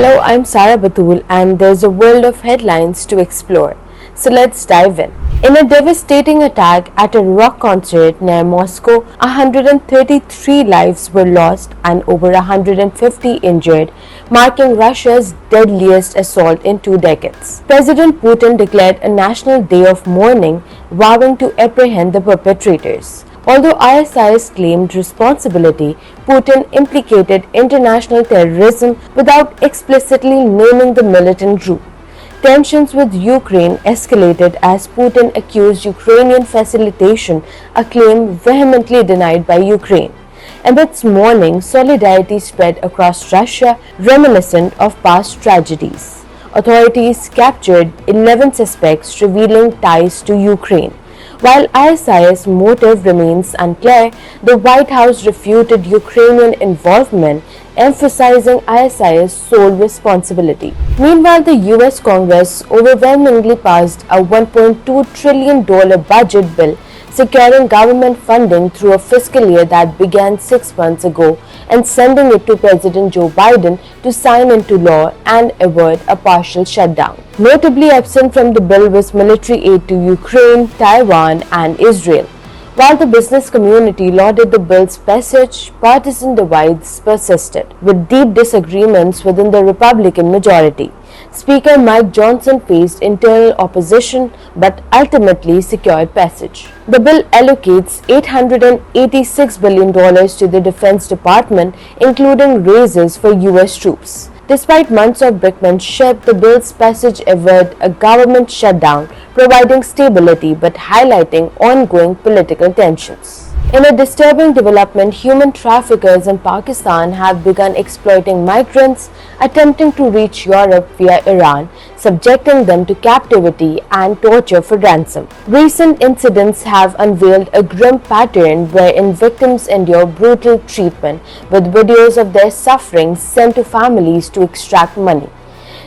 Hello, I'm Sarah Batul, and there's a world of headlines to explore. So let's dive in. In a devastating attack at a rock concert near Moscow, 133 lives were lost and over 150 injured, marking Russia's deadliest assault in 2 decades. President Putin declared a national day of mourning, vowing to apprehend the perpetrators. Although ISIS claimed responsibility, Putin implicated international terrorism without explicitly naming the militant group. Tensions with Ukraine escalated as Putin accused Ukrainian facilitation, a claim vehemently denied by Ukraine. Amidst mourning, solidarity spread across Russia, reminiscent of past tragedies. Authorities captured 11 suspects, revealing ties to Ukraine. While ISIS motive remains unclear, the White House refuted Ukrainian involvement, emphasizing ISIS' sole responsibility. Meanwhile, the US Congress overwhelmingly passed a $1.2 trillion budget bill, securing government funding through a fiscal year that began 6 months ago and sending it to President Joe Biden to sign into law and avert a partial shutdown. Notably absent from the bill was military aid to Ukraine, Taiwan, and Israel. While the business community lauded the bill's passage, partisan divides persisted, with deep disagreements within the Republican majority. Speaker Mike Johnson faced internal opposition but ultimately secured passage. The bill allocates $886 billion to the Defense Department, including raises for U.S. troops. Despite months of brinkmanship, the bill's passage averted a government shutdown, providing stability but highlighting ongoing political tensions. In a disturbing development, human traffickers in Pakistan have begun exploiting migrants attempting to reach Europe via Iran, subjecting them to captivity and torture for ransom. Recent incidents have unveiled a grim pattern wherein victims endure brutal treatment, with videos of their suffering sent to families to extract money.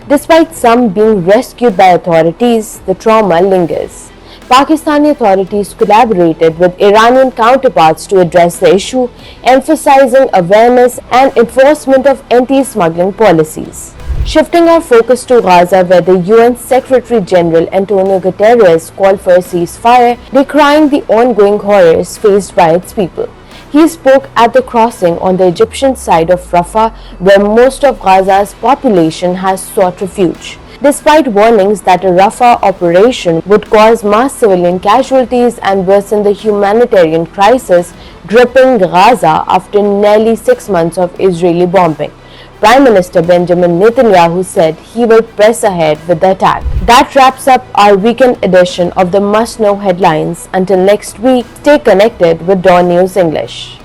Despite some being rescued by authorities, the trauma lingers. Pakistani authorities collaborated with Iranian counterparts to address the issue, emphasizing awareness and enforcement of anti-smuggling policies. Shifting our focus to Gaza, where the UN Secretary-General Antonio Guterres called for a ceasefire, decrying the ongoing horrors faced by its people. He spoke at the crossing on the Egyptian side of Rafah, where most of Gaza's population has sought refuge. Despite warnings that a Rafah operation would cause mass civilian casualties and worsen the humanitarian crisis gripping Gaza after nearly 6 months of Israeli bombing, Prime Minister Benjamin Netanyahu said he will press ahead with the attack. That wraps up our weekend edition of the must-know headlines. Until next week, stay connected with Dawn News English.